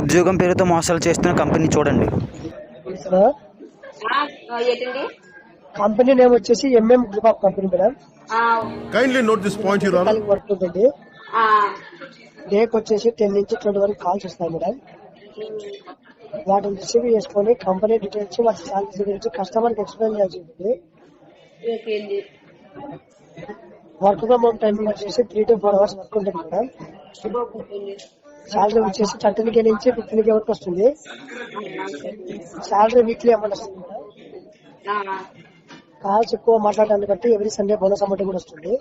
ఉద్యోగం పేరుతో మోసాలు చేస్తున్న కంపెనీ చూడండి. హలో, ఏంటండి? కంపెనీ నేమ్ వచ్చేసి group of company madam. Kindly note this point, Your Honor. Work ఉంటుంది. డేకి వచ్చేసి 10 నుంచి 20 వరకు కాల్స్ వస్తాయి మేడం. వాటిని రిసీవ్ చేసుకొని కంపెనీ డీటెయిల్స్ వాటి శాలరీ గురించి కస్టమర్ కి ఎక్స్ప్లెయిన్ చేయాల్సి ఉంటుంది. ఓకే అండి. వర్క్ ఫ్రమ్ హోమ్ టైమింగ్ వచ్చేసి 3 to 4 hours వర్క్ ఉంటుంది మేడం. శాలరీ వచ్చేసి 13K నుంచి 15K వరకు వస్తుంది. శాలరీ వీక్లీ అమౌంట్ వస్తుంది మేడం. కాల్స్ ఎక్కువ మాట్లాడడాన్ని బట్టి ఎవ్రీ సండే బోనస్ అమౌంట్ కూడా వస్తుంది.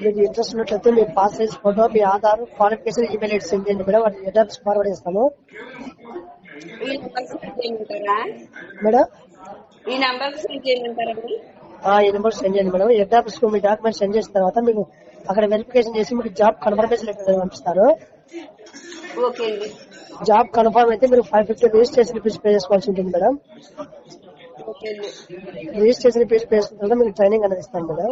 మీకు ఇంట్రెస్ట్ ఉన్నట్లయితే మీ పాస్ సైజ్ ఫోటో, మీ Aadhaar, qualification, email ID send చేయండి మేడం. వాటి అడ్రస్ ఫార్వర్డ్ చేస్తాము మేడం. ఈ నెంబర్ సెండ్ చేయమంటారండి? ఈ నెంబర్ సెండ్ చేయండి మేడం. హెడ్ ఆఫీస్ కు మీ డాక్యుమెంట్ సెండ్ చేసిన తర్వాత మీకు అక్కడ వెరిఫికేషన్ చేసి మీకు జాబ్ కన్ఫర్మేషన్ లెటర్ పంపిస్తారు. ఓకే అండి. జాబ్ కన్ఫర్మ్ అయితే మీరు 550 రిజిస్ట్రేషన్ ఫీజు పే చేసుకోవాల్సి ఉంటుంది మేడం. ఓకే అండి. రిజిస్ట్రేషన్ ఫీజు పే చేసుకున్న తర్వాత మీకు ట్రైనింగ్ అనేది ఇస్తాం మేడం.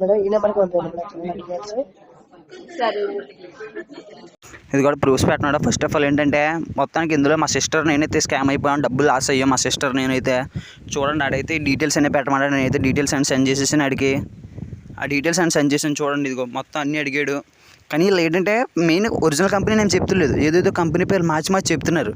మేడం ఈ నెంబర్కి పంపించండి మేడం డీటెయిల్స్. సరే. ఇది కూడా ప్రూఫ్స్ పెట్టినాడు. ఫస్ట్ ఆఫ్ ఆల్ ఏంటంటే మొత్తానికి ఇందులో మా సిస్టర్ నేనైతే స్కామ్ అయిపోయాను, డబ్బులు లాస్ అయ్యాం మా సిస్టర్ నేనైతే. చూడండి, ఆడైతే డీటెయిల్స్ అన్నీ పెట్టమన్నాడు. నేనైతే డీటెయిల్స్ అన్ని సెండ్ చేసేసాను ఆడికి. ఆ డీటెయిల్స్ అన్ని సెండ్ చేసాను. చూడండి, ఇదిగో మొత్తం అన్నీ అడిగాడు. కానీ వీళ్ళు ఏంటంటే మెయిన్ ఒరిజినల్ కంపెనీ నేను చెప్తలేదు, ఏదేదో కంపెనీ పేరు మార్చి చెప్తున్నారు.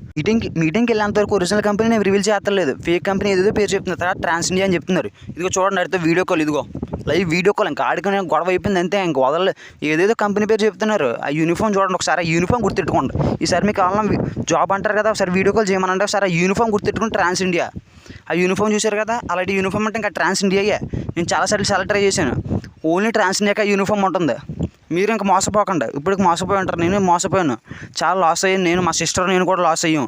మీటింగ్కి వెళ్ళేంత వరకు ఒరిజినల్ కంపెనీ నేను రివీల్ చేస్తలేదు, ఫేక్ కంపెనీ ఏదేదో పేరు చెప్తున్నారు. తర్వాత ట్రాన్స్ ఇండియా అని చెప్తున్నారు. ఇదిగో చూడండి, అడిగితే వీడియో కాల్, ఇదిగో లైవ్ వీడియో కాల్. ఇంకా ఆడికి గొడవ అయిపోయింది అంతే, ఇంక వదలలేదు. ఏదేదో కంపెనీ పేరు చెప్తున్నారు. ఆ యూనిఫామ్ చూడండి ఒకసారి, ఆ యూనిఫామ్ గుర్తెట్టుకోండి. ఈసారి మీకు కావాలన్నా జాబ్ అంటారు కదా, ఒకసారి వీడియో కాల్ చేయమనంటే ఒకసారి ఆ యూనిఫామ్ గుర్తెట్టుకుని ట్రాన్స్ ఇండియా. ఆ యూనిఫామ్ చూశారు కదా, అలాంటి యూనిఫామ్ అంటే ఇంకా ట్రాన్స్ ఇండియాయే. నేను చాలాసార్లు ట్రై చేశాను. ఓన్లీ ట్రాన్స్ ఇండియాకి యూనిఫామ్ ఉంటుంది. మీరు ఇంకా మోసపోకండి. ఇప్పటికి మోసపోయి ఉంటారు, నేను మోసపోయాను, చాలా లాస్ అయ్యాను. నేను మా సిస్టర్ నేను కూడా లాస్ అయ్యాం.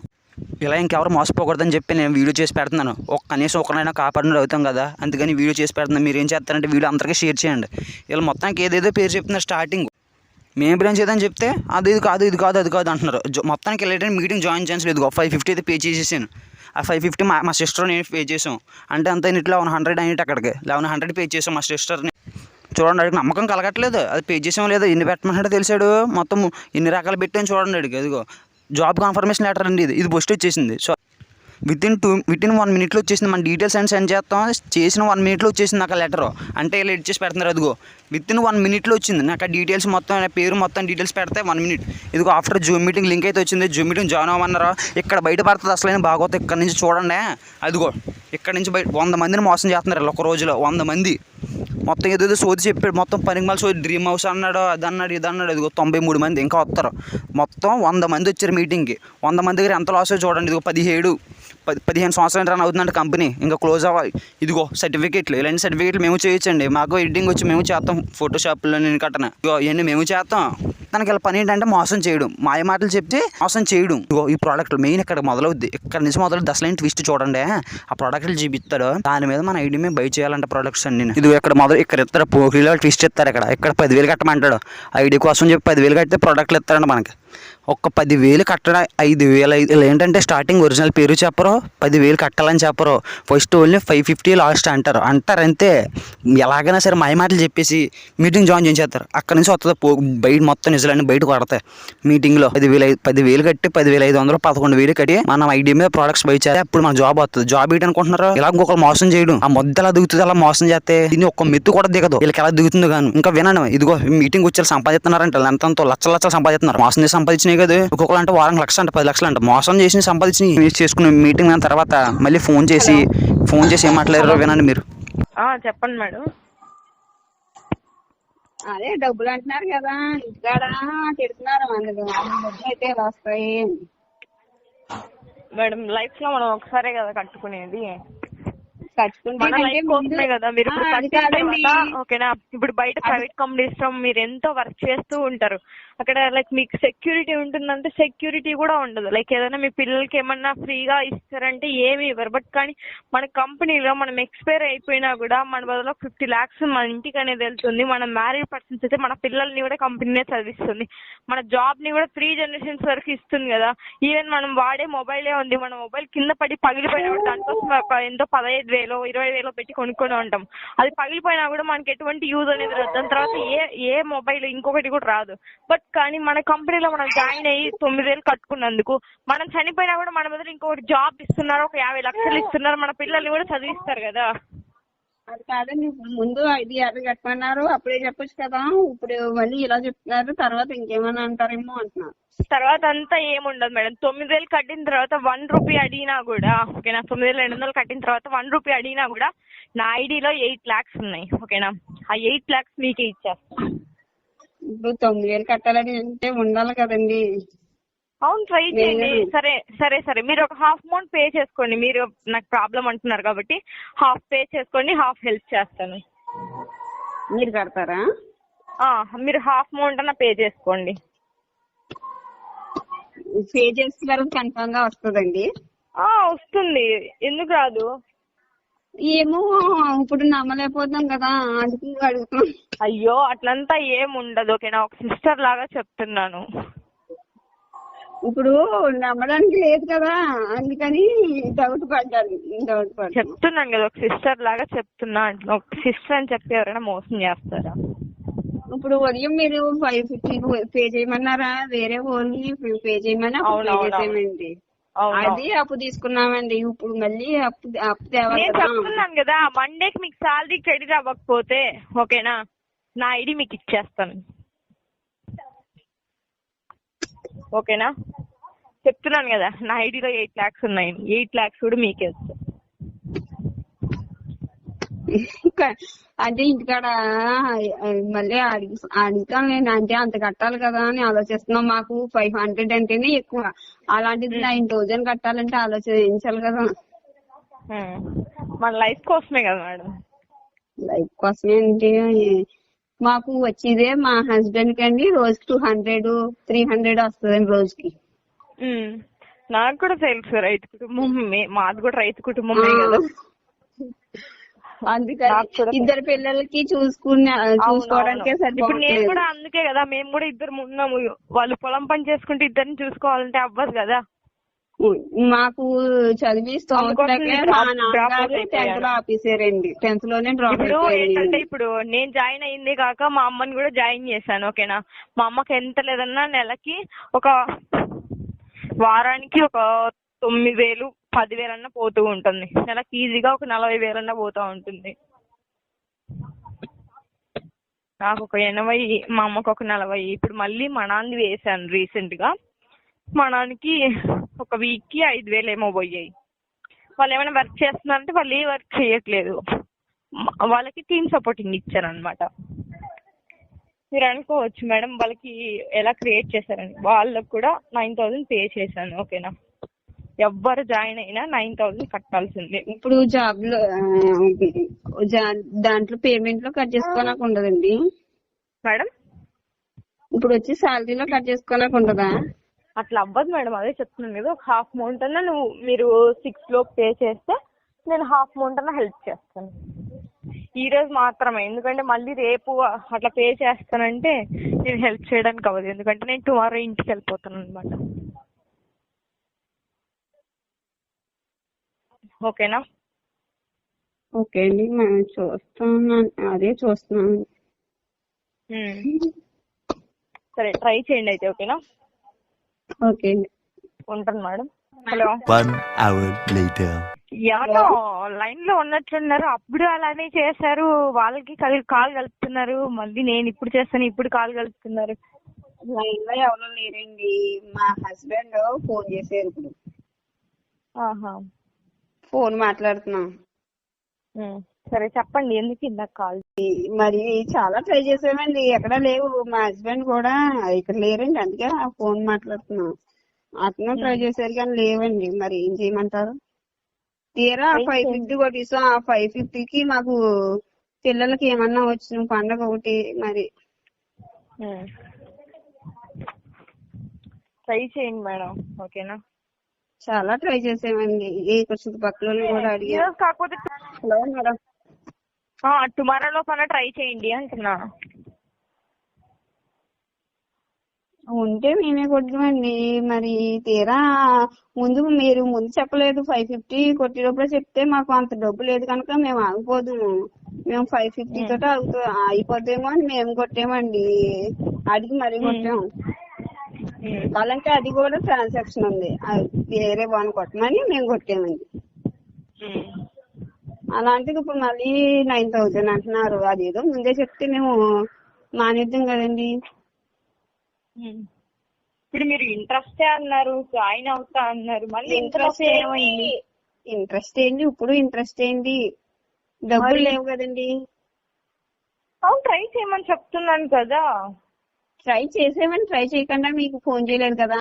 ఇలా ఇంకెవరు మోసపోకూడదని చెప్పి నేను వీడియో చేసి పెడుతున్నాను. కనీసం ఒకనైనా కాపాడినట్టు అవుతాం కదా, అందుకని వీడియో చేసి పెడుతున్నాను. మీరు ఏం చేస్తారంటే వీడియో అందరికీ షేర్ చేయండి. ఇలా మొత్తానికి ఏదేదో పేరు చెప్తున్నారు. స్టార్టింగ్ మేము బ్రాంచ్ ఏదని చెప్తే అది కాదు అది కాదు అంటున్నారు. మొత్తానికి వెళ్ళేటంటే మీటింగ్ జాయిన్ ఛాన్స్ లేదు. 550 అయితే పే చేసేసాను. ఆ 550 మా సిస్టర్ నేను పే చేసాం. అంటే అంత ఇట్లా 100 అయినట్టు అక్కడికి 1100 పే చేసాం మా సిస్టర్ని. చూడండి, అడిగి నమ్మకం కలగట్లేదు. అది పే చేసాం లేదా, ఎన్ని పెట్టమంటే తెలిసాడు. మొత్తం ఇన్ని రకాలు పెట్టాను చూడండి అడిగి. అదిగో జాబ్ కన్ఫర్మేషన్ లెటర్ అండి. ఇది బస్ట్ వచ్చేసింది. సో వితిన్ 1 minute వచ్చేసింది. మన డీటెయిల్స్ అని సెండ్ చేస్తాం, చేసిన 1 minute వచ్చేసింది నాకు ఆ లెటర్. అంటే ఇలా ఎడిట్ చేసి పెడుతున్నారు. అదిగో వితిన్ 1 minute వచ్చింది నాకు ఆ డీటెయిల్స్ మొత్తం, పేరు మొత్తం డీటెయిల్స్ పెడితే 1 minute. ఇదిగో ఆఫ్టర్ జూమ్ మీటింగ్ లింక్ అయితే వచ్చింది. జూమ్ మీటింగ్ జాయిన్ అవ్వమన్నారు. ఇక్కడ బయట పడుతుంది అసలైన బాగోతుంది. ఇక్కడ నుంచి చూడండి, అదిగో ఇక్కడ నుంచి బయట 100 మందిని మోసం చేస్తున్నారు ఒక రోజులో. 100 మంది మొత్తం ఏదేదో సోది చెప్పాడు. మొత్తం పనికిమాల సోది, డ్రీమ్ హౌస్ అన్నాడు, అది అన్నాడు, ఇది అన్నాడు. ఇదిగో 93 మంది ఇంకా వస్తారు. మొత్తం 100 మంది వచ్చారు మీటింగ్కి. 100 మంది దగ్గర ఎంత లాస్ చూడండి. ఇదిగో 15 సంవత్సరాలు రన్ అవుతుందంటే కంపెనీ, ఇంకా క్లోజ్ అవ్వాలి. ఇదిగో సర్టిఫికేట్లు, ఇలాంటి సర్టిఫికేట్లు మేము చేయొచ్చండి. మాకు ఎడిటింగ్ వచ్చి మేము చేస్తాం. ఫోటోషాప్లో నేను కట్టన ఇవన్నీ మేము చేస్తాం. తనకి ఇలా పని ఏంటంటే మోసం చేయడం, మాయ మాటలు చెప్తే మోసం చేయడం. ఇదిగో ఈ ప్రోడక్ట్లు మెయిన్ ఇక్కడ మొదలవుద్ది. ఇక్కడ నుంచి మొదలు అసలైన ట్విస్ట్ చూడండి. ఆ ప్రోడక్ట్లు చూపిస్తాడు, దాని మీద మన ఐడి మీద బై చేయాలంటే ప్రోడక్ట్స్ అన్ని. ఇది ఇక్కడ ఇస్తారు పోలీలో ట్విస్ట్ ఇస్తారు. ఇక్కడ 10,000 కట్టమంటాడు. ఐడి కోసం చెప్పి 10,000 కడితే ప్రోడక్ట్లు ఇస్తారండి మనకి. ఒక్క 10,000 కట్టడం 5,000 ఏంటంటే స్టార్టింగ్ ఒరిజినల్ పేరు చెప్పరు, 10,000 కట్టాలని చెప్పరు. ఫస్ట్ ఓన్లీ 550 లాస్ట్ అంటారు అంతే. ఎలాగైనా సరే మాయమాటలు చెప్పేసి మీటింగ్ జాయిన్ చేసేస్తారు. అక్కడ నుంచి వస్తుంది బయట మొత్తం నిజాలన్నీ బయట కొడతాయి. మీటింగ్లో 10,000 కట్టి 10,500 11,000 కట్టి మనం ఐడి మీద ప్రోడక్ట్స్ బై చేస్తే అప్పుడు మన జాబ్ వస్తుంది. జాబ్ ఏంటి అనుకుంటున్నారు? ఇలా ఇంకొకరు మోసం చేయడం. ఆ మొద్దు ఎలా దిగుతుంది, అలా మోసం చేస్తే దీన్ని ఒక్క మెత్తు కూడా దిగదు. వీళ్ళకి ఎలా దిగుతుందో కానీ. ఇంకా వినండి, ఇదిగో మీటింగ్ వచ్చి సంపాదిస్తున్నారంటే ఎంతో లక్షలు సంపాదిస్తున్నారు. మోసం చేసి సంపాదించినాయి కదా. ఒక్కొక్కరు అంటే వారానికి 1,00,000 అంటే 10 లక్షలు అంటే మోసం చేసి సంపాదించి యూజ్ చేసుకుని మీటింగ్ అయిన తర్వాత మళ్ళీ ఫోన్ చేసి ఏం మాట్లాడారో వినండి మీరు. చెప్పండి మేడం. అదే డబ్బులు అంటున్నారు కదా, ఇంటికాడ తిడుతున్నారు. అందులో డబ్బులు అయితే వస్తాయి మేడం. లైఫ్ లో మనం ఒకసారే కదా కట్టుకునేది, కట్టుకుంటే కదా. మీరు ఓకేనా, ఇప్పుడు బయట ప్రైవేట్ కంపెనీస్ లో మీరు ఎంతో వర్క్ చేస్తూ ఉంటారు. అక్కడ లైక్ మీకు సెక్యూరిటీ ఉంటుందంటే సెక్యూరిటీ కూడా ఉండదు. లైక్ ఏదైనా మీ పిల్లలకి ఏమన్నా ఫ్రీగా ఇస్తారంటే ఏమి ఇవ్వరు. బట్ కానీ మన కంపెనీలో మనం ఎక్స్పైర్ అయిపోయినా కూడా మన బదులు 50 lakhs మన ఇంటికి అనేది వెళ్తుంది. మన మ్యారీడ్ పర్సన్స్ అయితే మన పిల్లల్ని కూడా కంపెనీనే చదివిస్తుంది. మన జాబ్ ని కూడా 3 generations వరకు ఇస్తుంది కదా. ఈవెన్ మనం వాడే మొబైలే ఉంది, మన మొబైల్ కింద పడి పగిలిపోయినా కూడా దానికోసం ఎంతో 15,000 20,000 పెట్టి కొనుక్కొని ఉంటాం. అది పగిలిపోయినా కూడా మనకి ఎటువంటి యూజ్ అనేది రాదు. దాని తర్వాత ఏ మొబైల్ ఇంకొకటి కూడా రాదు. బట్ కానీ మన కంపెనీలో మనం జాయిన్ అయ్యి 9,000 కట్టుకున్నందుకు మనం చనిపోయినా కూడా మన బదులు ఇంకొకటి జాబ్ ఇస్తున్నారు, ఒక 50 లక్షలు ఇస్తున్నారు, మన పిల్లల్ని కూడా చదివిస్తారు కదా. అది కాదండి, ఇప్పుడు ముందు 5,000 కట్టమన్నారు, అప్పుడే చెప్పొచ్చు కదా. ఇప్పుడు మళ్ళీ ఇలా చెప్తున్నారు, తర్వాత ఇంకేమైనా అంటారేమో అంటున్నారు. తర్వాత అంతా ఏముండదు మేడం. 9,000 కట్టిన తర్వాత 1 రూపీ అడిగినా కూడా, ఓకేనా, 9,200 కట్టిన తర్వాత 1 రూపీ అడిగినా కూడా నా ఐడిలో 8 lakhs ఉన్నాయి, ఓకేనా. ఆ 8 lakhs మీకే ఇచ్చేస్తాను. ఇప్పుడు 9,000 కట్టాలని అంటే ఉండాలి కదండి. అవును, ట్రై చేయండి. సరే సరే సరే, మీరు ఒక హాఫ్ అమౌంట్ పే చేసుకోండి. మీరు నాకు ప్రాబ్లం అంటున్నారు కాబట్టి హాఫ్ పే చేసుకోండి, హాఫ్ హెల్ప్ చేస్తాను. మీరు కడతారా? మీరు హాఫ్ అమౌంట్ అన్న పే చేసుకోండి. పే చేసిన తర్వాత కన్ఫర్మ్ గా వస్తుందండి? వస్తుంది, ఎందుకు రాదు. ఏమో ఇప్పుడు నమ్మలేకపోతాం కదా, అందుకు అడుగుతున్నాం. అయ్యో అట్లంతా ఏం ఉండదు, ఓకేనా. ఒక సిస్టర్ లాగా చెప్తున్నాను. ఇప్పుడు నమ్మడానికి లేదు కదా, అందుకని డౌట్ పడ్డాను. చెప్తున్నాను కదా, ఒక సిస్టర్ లాగా చెప్తున్నా. ఒక సిస్టర్ అని చెప్పి ఎవరైనా మోసం చేస్తారా? ఇప్పుడు ఉదయం మీరు 550 పే చేయమన్నారా? వేరే ఓన్లీ పే చేయమని పే చేసేయమండి. అది అప్పు తీసుకున్నామండి. ఇప్పుడు మళ్ళీ అప్పు తేవాలి కదా. చెప్తున్నాను కదా, మండేకి మీకు శాలరీ క్రెడిట్ అవ్వకపోతే, ఓకేనా, నా ఐడి మీకు ఇచ్చేస్తాను, ఓకేనా. చెప్తున్నాను కదా, నా ఐడిలో 8 lakhs ఉన్నాయి. 8 lakhs కూడా మీకే వస్తాయి. అంటే ఇంటికాడ మళ్ళీ అడుగుతాం నేను, అంటే అంత కట్టాలి కదా అని ఆలోచిస్తున్నాం. మాకు 500 అంటేనే ఎక్కువ, అలాంటిది 9,000 కట్టాలంటే ఆలోచించాలి కదా. మన లైఫ్ కోసమే కదా మేడం. లైఫ్ కోసమే అంటే మాకు వచ్చేదే మా హస్బెండ్ కండి రోజుకి 200, 300 వస్తుందండి రోజుకి. నాకు కూడా తెలుసు, రైతు కుటుంబం, మాది కూడా రైతు కుటుంబమే కదా. అందుకని ఇద్దరు పిల్లలకి చూసుకోవడానికే సరిపోతుంది. నేను కూడా అందుకే కదా, మేము కూడా ఇద్దరు ఉన్నాము. వాళ్ళు పొలం పని చేసుకుంటే ఇద్దరిని చూసుకోవాలంటే అవ్వదు కదా. మాకు చదివి ఆపేసారండి. 10th లోనే డ్రాప్ ఏంటంటే ఇప్పుడు నేను జాయిన్ అయింది కాక మా అమ్మని కూడా జాయిన్ చేశాను, ఓకేనా. మా అమ్మకి ఎంత లేదన్నా నెలకి ఒక వారానికి ఒక 9,000, 10,000 అన్నా పోతూ ఉంటుంది. నెలకి ఈజీగా ఒక 40,000 అన్నా పోతూ ఉంటుంది. నాకు ఒక 80, మా అమ్మకు ఒక 40. ఇప్పుడు మళ్ళీ మా నాన్నది వేసాను రీసెంట్ గా. మా నాన్నకి ఒక వీక్ కి 5,000 ఏమో పోయాయి. వాళ్ళు ఏమైనా వర్క్ చేస్తున్నారంటే వాళ్ళు ఏ వర్క్ చేయట్లేదు, వాళ్ళకి టీమ్ సపోర్టింగ్ ఇచ్చారు అనమాట. మీరు అనుకోవచ్చు మేడం వాళ్ళకి ఎలా క్రియేట్ చేశారని. వాళ్ళకి కూడా 9,000 పే చేశాను, ఓకేనా. ఎవ్వరు జాయిన్ అయినా 9,000 కట్టాల్సిందే. ఇప్పుడు జాబ్ లో దాంట్లో పేమెంట్ లో కట్ చేసుకోవడానికి ఉండదండి మేడం? ఇప్పుడు వచ్చి శాలరీలో కట్ చేసుకోవడానికి ఉండదా? అట్లా అవ్వదు మేడం, అదే చెప్తున్నాను కదా. ఒక హాఫ్ అమౌంట్ అన్నా మీరు 6 లోపు పే చేస్తే నేను హాఫ్ అమౌంట్ అన్నా హెల్ప్ చేస్తాను ఈ రోజు మాత్రమే. ఎందుకంటే మళ్ళీ రేపు అట్లా పే చేస్తానంటే నేను హెల్ప్ చేయడానికి అవ్వదు, ఎందుకంటే నేను టుమారో ఇంటికి వెళ్ళిపోతాను అనమాట, ఓకేనా. ఓకే అండి, అదే చూస్తున్నాను. సరే ట్రై చేయండి అయితే, ఓకేనా. ఓకే అండి, ఉంటాను మేడం. Hello, 1 hour later. ఎవరో లైన్ లో ఉన్నట్లున్నారు, అప్పుడు అలానే చేశారు. వాళ్ళకి కాల్ కలుపుతున్నారు, మళ్ళీ నేను ఇప్పుడు చేస్తాను, ఇప్పుడు కాల్ కలుపుతున్నారు. లైన్ లో ఎవరో లేరండి, మా హస్బెండ్ ఫోన్ చేశారు ఇప్పుడు. ఫోన్ మాట్లాడుతున్నాం. సరే చెప్పండి, ఎందుకు ఇందాక కాల్? మరి చాలా ట్రై చేసామండి, ఎక్కడ లేవు. మా హస్బెండ్ కూడా ఇక్కడ లేరండి, అందుకే ఫోన్ మాట్లాడుతున్నాం. అతను ట్రై చేశారు కానీ లేవండి, మరి ఏం చేయమంటారు. తీరా 550 కొట్టిస్తాం. ఆ 550కి మాకు పిల్లలకి ఏమన్నా వచ్చిన పండగ ఒకటి మరి. ట్రై చేయండి మేడం, ఓకేనా. చాలా ట్రై చేసామండి, ఇక్కడ చుట్టుపక్కల కూడా అడిగారు. కాకపోతే హలో మేడం, టుమారోలో కన్నా ట్రై చేయండి అంటున్నా. ఉంటే మేమే కొట్టామండి, మరి తీరా మీరు ముందు చెప్పలేదు. 550 కొట్టినప్పుడు చెప్తే మాకు అంత డబ్బు లేదు కనుక మేము ఆగిపోదు. మేము 550 తోటి అయిపోతేమో అని మేము కొట్టామండి. అడిగి మరీ కొట్టాము. వాళ్ళంటే అది కూడా ట్రాన్సాక్షన్ ఉంది, అది వేరే వాళ్ళని కొట్టమని మేము కొట్టామండి. అలాంటిది ఇప్పుడు మళ్ళీ 9000 అంటున్నారు. అదేదో ముందే చెప్తే మేము మానేద్దాం కదండి. ఇప్పుడు మీరు ఇంట్రెస్టే అన్నారు, జాయిన్ అవుతా అన్నారు, మళ్ళీ ఇంట్రెస్ట్ ఏమైంది? ఇంట్రెస్ట్ ఏంటి ఇప్పుడు? ఇంట్రెస్ట్ ఏంటి? డబ్బులు లేవు కదండి. అవును, ట్రై చేయమని చెప్తున్నాను కదా. ట్రై చేసేమని ట్రై చేయకుండా మీకు ఫోన్ చేయలేదు కదా.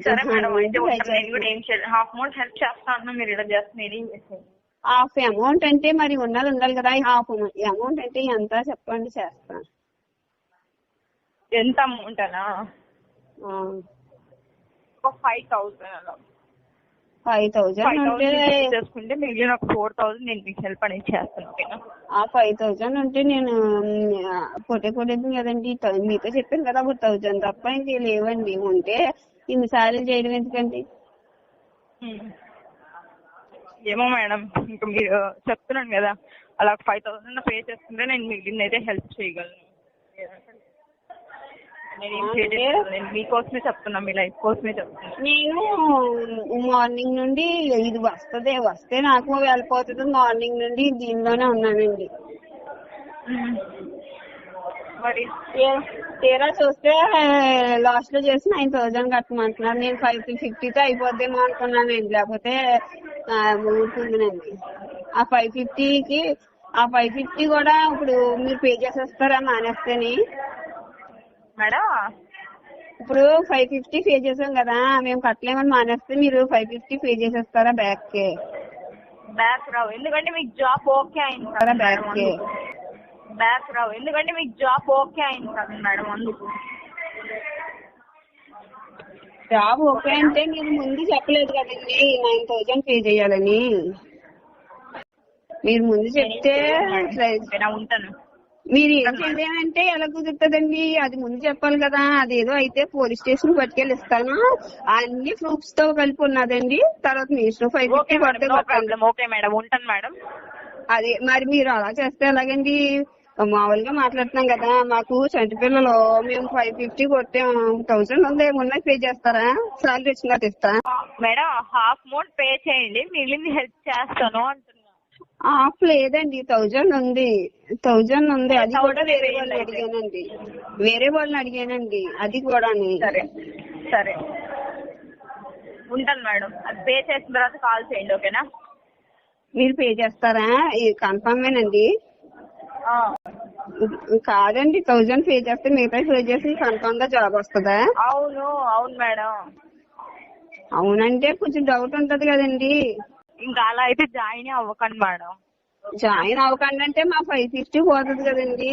సరే మేడం, అయితే నేను కూడా ఏం చేయాలి, హాఫ్ అమౌంట్ హెల్ప్ చేస్తా అన్నా, మీరు ఇలా చేస్తున్నారు ఏం చేసేది? హాఫ్ అమౌంట్ అంటే మరి ఉన్నది ఉండాలి కదా. హాఫ్ అమౌంట్ అంటే ఎంత చెప్పండి, చేస్తాను. ఎంత అమౌంట్ అనా? ఒక 5000 అలా. 5000 ఉంటే చేసుకుంటే మిగిలిన ఒక 4000 నేను మీకు హెల్ప్ అనేది చేస్తాను, ఓకేనా? ఆ 5000 ఉంటే నేను కొట్టేది కదండి. మీతో చెప్పాను కదా, 1000 తప్ప ఇంకే లేవండి. ఉంటే ఇన్నిసార్లు చేయడం ఎందుకండి? ఏమో మేడం, ఇంకా మీరు చెప్తున్నాను కదా, అలా 5000 పే చేసుకుంటే నేను మిగిలిన అయితే హెల్ప్ చేయగలను. నేను మీకోసమే చెప్తున్నా, మీ లైఫ్ కోసమే చెప్తున్నా. నేను మార్నింగ్ నుండి ఇది వస్తే నాకు వెళ్ళిపోతుంది. మార్నింగ్ నుండి దీనిలోనే ఉన్నానండి. మరి తీరా చూస్తే లాస్ట్ లో చేసి 9000 కట్టమంటున్నారు. నేను 550తో అయిపోద్దేమో అనుకున్నానండి, లేకపోతే ఊరుకుంటున్నానండి. ఆ 550 కూడా ఇప్పుడు మీరు పే చేసేస్తారా మానేస్తేని? మేడం, ఇప్పుడు 550 పే చేసాం కదా, మేము కట్టలేమని మానేస్తే మీరు 550 పే చేసేస్తారా బ్యాక్ రావు, ఎందుకంటే మీకు జాబ్ ఓకే అయింది కదా. బ్యాక్ రావు, ఎందుకంటే మీకు జాబ్ ఓకే అయింది కదా మేడం, అందుకు. జాబ్ ఓకే అంటే మీరు ముందు చెప్పలేదు కదండి 9000 పే చేయాలని. మీరు ముందు చెప్తే ఉంటాను. మీరు ఏం చేయలేనంటే ఎలా కుదురుతుందండి? అది ముందు చెప్పాలి కదా. అదేదో అయితే పోలీస్ స్టేషన్ పట్టుకెళ్ళి ఇస్తాను, అన్ని ప్రూఫ్స్ తో కలిపి ఉన్నదండి. తర్వాత మీ ఇష్టం. 550 పడితే ఓకే మేడం, ఉంటాను మేడం. అదే మరి మీరు అలా చేస్తే ఎలాగండి? మామూలుగా మాట్లాడుతున్నాం కదా, మాకు చంటి పిల్లలు, మేము 550 కొట్టాం, 1000 ఉంది, ఏమన్నా పే చేస్తారా? సాలరీ వచ్చినట్టు ఇస్తా మేడం. హాఫ్ అమౌంట్ పే చేయండి, మిగిలింది హెల్ప్ చేస్తాను అంటున్నా. ఆఫ్ లేదండి, 1000 ఉంది. 1000 ఉంది, అది కూడా వేరే వాళ్ళని అడిగానండి. అది కూడా సరే ఉంటాను మేడం. అది పే చేసిన తర్వాత కాల్ చేయండి, ఓకేనా? మీరు పే చేస్తారా? కన్ఫర్మేనండి? కాదండి, 1000 పే చేస్తే మిగతా పే చేసి కన్ఫర్మ్ గా జాబ్ వస్తుందా? అవును మేడం. అవునంటే కొంచెం డౌట్ ఉంటది కదండి. ఇంకా అలా అయితే జాయిన్ అవ్వకండి మేడం. జాయిన్ అవ్వకండి అంటే మా 550 పోతుంది కదండి.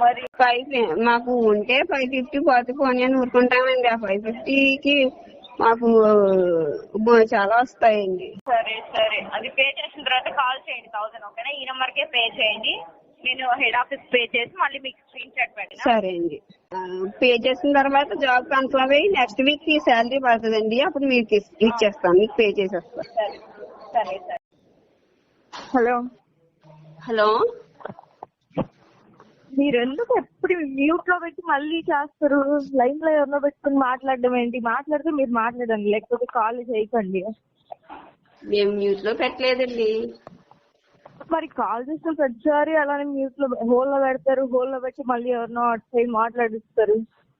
మరి మాకు ఉంటే 550 పోనీ అని ఊరుకుంటామండి. ఆ 550కి మాకు చాలా వస్తాయండి. సరే, అది పే చేసిన తర్వాత కాల్ చేయండి. 1000 ఓకేనా? ఈ నెంబర్ కే పే చేయండి, నేను హెడ్ ఆఫీస్ పే చేసి మళ్ళీ మీకు స్క్రీన్ షాట్ పెట్టినా. సరే అండి. పే చేసిన తర్వాత జాబ్ కన్ఫర్మ్ అయ్యి నెక్స్ట్ వీక్ ఈ శాలరీ పడుతుందండి, అప్పుడు మీకు ఇచ్చేస్తాను, మీకు పే చేసేస్తాను. సరే. హలో, మీరు ఎందుకు ఎప్పుడు మ్యూట్ లో పెట్టి మళ్ళీ చేస్తారు? లైన్ లో ఎవరిలో పెట్టుకుని మాట్లాడడం ఏంటి? మాట్లాడితే మీరు మాట్లాడండి, లేకపోతే కాల్ చేయకండి. మేము మ్యూట్ లో పెట్టలేదండి. మరి కాల్ చేసిన ప్రతిసారి అలానే మ్యూట్ లో హోల్ లో పెడతారు, హోల్ లో పెట్టి మళ్ళీ ఎవరినో అటు సైడ్ మాట్లాడిస్తారు,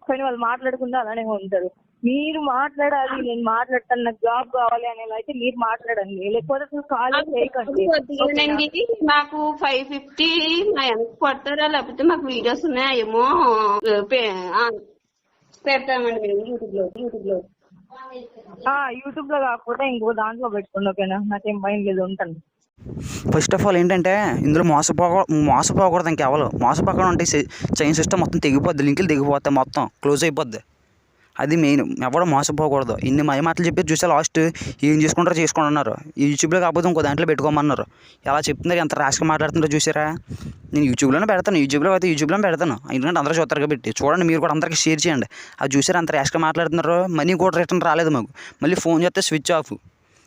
కానీ వాళ్ళు మాట్లాడకుండా అలానే ఉంటారు. మీరు మాట్లాడాలి, నేను మాట్లాడతాను, నాకు జాబ్ కావాలి అనేది అయితే మీరు మాట్లాడండి, లేకపోతే కాల్ చేయకండి. మాకు 550 ఎంత కొడతారా? లేకపోతే మాకు వీడియోస్ ఉన్నాయేమో పెడతామండి మేము యూట్యూబ్ లో. యూట్యూబ్ లో కాకపోతే ఇంకో దాంట్లో పెట్టుకోండి, ఓకేనా? నాకేం భయం లేదు, ఉంటాను. ఫస్ట్ ఆఫ్ ఆల్ ఏంటంటే ఇందులో మోసపోకూడదు. ఇంకెవరు మోసపోకుండా ఉంటే చైన్ సిస్టమ్ మొత్తం తెగిపోద్ది, లింకులు తెగిపోతాయి, మొత్తం క్లోజ్ అయిపోద్ది. అది మెయిన్. ఎవరు మోసపోకూడదు. ఇన్ని మాటలు చెప్పి చూసా లాస్ట్ ఏం చేసుకుంటారో చేసుకుంటున్నారు. ఈ యూట్యూబ్లో కాకపోతే ఇంకో దాంట్లో పెట్టుకోమన్నారు. ఎలా చెప్తున్నారు, ఎంత ర్యాష్గా మాట్లాడుతున్నారో చూసారా? నేను యూట్యూబ్లోనే పెడతాను, యూట్యూబ్లోనే పెడతాను, ఎందుకంటే అందరూ చూస్తారు కాబట్టి. చూడండి, మీరు కూడా అందరికీ షేర్ చేయండి. అది చూసారా ఎంత ర్యాష్గా మాట్లాడుతున్నారో? మనీ కూడా రిటర్న్ రాలేదు మాకు. మళ్ళీ ఫోన్ చేస్తే స్విచ్ ఆఫ్.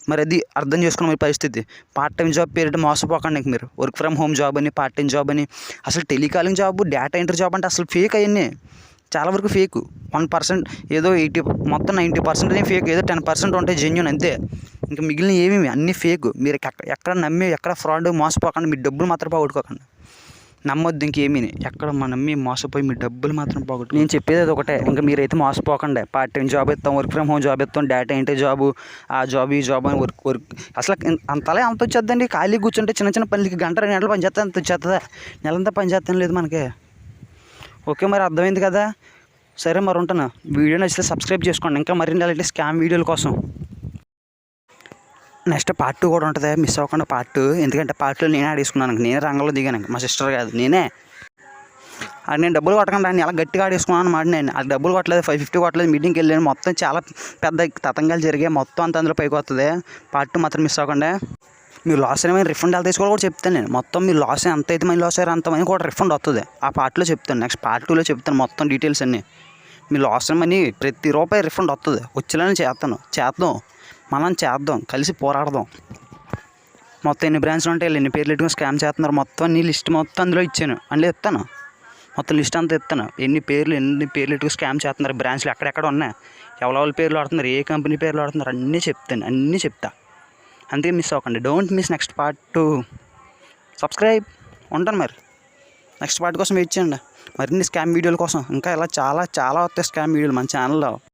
మరి అది అర్థం చేసుకున్న మీ పరిస్థితి. పార్ట్ టైం జాబ్ పేరిట మోసపోకండి ఇంక మీరు. వర్క్ ఫ్రమ్ హోమ్ జాబ్ అని, పార్ట్ టైం జాబ్ అని, అసలు telecalling job, data entry job అంటే అసలు ఫేక్ అవన్నీ. చాలా వరకు ఫేక్. 1% ఏదో 80 మొత్తం 90% ఫేక్, ఏదో 10% ఉంటాయి జెన్యూన్ అంతే. ఇంకా మిగిలిన ఏమేమి అన్నీ ఫేక్. మీరు ఎక్కడ నమ్మి ఎక్కడ ఫ్రాడ్ మోసపోకండి. మీ డబ్బులు మాత్రం పోగొట్టుకోకండి. నమ్మొద్దు ఇంకేమీ. ఎక్కడ నమ్మి మోసపోయి మీ డబ్బులు మాత్రం పోగొట్టు. నేను చెప్పేది అది ఒకటే, ఇంకా మీరైతే మోసపోకండి. పార్ట్ టైం జాబ్ ఇస్తాం, వర్క్ ఫ్రమ్ హోమ్ జాబ్ ఇస్తాం, డేటా ఎంట్రీ జాబు, ఆ జాబ్ ఈ జాబ్ అని వర్క్ అసలు అంతలా అంత వచ్చేద్దండి. ఖాళీ కూర్చుంటే చిన్న చిన్న పనులకి 2 గంటలు పని చేస్తే అంత వచ్చేస్తుందా? నెలంతా పని చేస్తాను లేదు మనకి. ఓకే, మరి అర్థమైంది కదా. సరే మరి ఉంటాను. వీడియో నచ్చితే సబ్స్క్రైబ్ చేసుకోండి ఇంకా మరిన్ని అలాంటి స్కామ్ వీడియోల కోసం. నెక్స్ట్ పార్ట్ 2 కూడా ఉంటుంది, మిస్ అవ్వకుండా పార్ట్ 2. ఎందుకంటే పార్ట్ 2 నేనే ఆడేసుకున్నాను. నేనే రంగంలో దిగాను. మా సిస్టర్ కాదు, నేనే. అది నేను డబ్బులు కొట్టకుండా అలా గట్టిగా ఆడేసుకున్నాను అన్నమాట. నేను అది డబ్బులు కొట్టలేదు, 550 కొట్టలేదు. మీటింగ్కి వెళ్ళాను. మొత్తం చాలా పెద్ద తతంగాలు జరిగాయి. మొత్తం అంత అందులో పైకి వస్తుంది. పార్ట్ 2 మాత్రం మిస్ అవ్వకుండా. మీరు లాస్ అయిన రిఫండ్ ఎలా తీసుకోవాలో కూడా చెప్తాను నేను. మొత్తం మీరు లాస్ ఎంత అయితే మనీ లాస్ అయ్యారు అంతమంది కూడా రిఫండ్ వస్తుంది. ఆ పార్ట్లో చెప్తాను. నెక్స్ట్ పార్ట్ 2లో చెప్తాను మొత్తం డీటెయిల్స్ అన్నీ. మీరు లాస్ అయిన మనీ ప్రతి రూపాయి రిఫండ్ వస్తుంది. వచ్చేలానే చేద్దాం మనం చేద్దాం, కలిసి పోరాడదాం. మొత్తం ఎన్ని బ్రాంచ్లు ఉంటాయి, ఎన్ని పేర్లు పెట్టుకుని స్కామ్ చేస్తున్నారు, మొత్తం అన్ని లిస్ట్ మొత్తం అందులో ఇచ్చాను. అందులో ఇస్తాను మొత్తం లిస్ట్ అంతా ఇస్తాను. ఎన్ని పేర్లు పెట్టుకుని స్కామ్ చేస్తున్నారు, బ్రాంచ్లు ఎక్కడెక్కడ ఉన్నాయి, ఎవరి పేర్లు ఆడుతున్నారు, ఏ కంపెనీ పేర్లు ఆడుతున్నారు అన్నీ చెప్తాను. అన్నీ చెప్తా. అంతే, మిస్ అవ్వకండి. Don't miss next part 2. Subscribe. ఉంటాను మరి. నెక్స్ట్ పార్ట్ కోసం వెయిట్ చేయండి. మరిన్ని స్కామ్ వీడియోల కోసం. ఇంకా ఇలా చాలా చాలా వస్తాయి స్కామ్ వీడియోలు మన ఛానల్లో.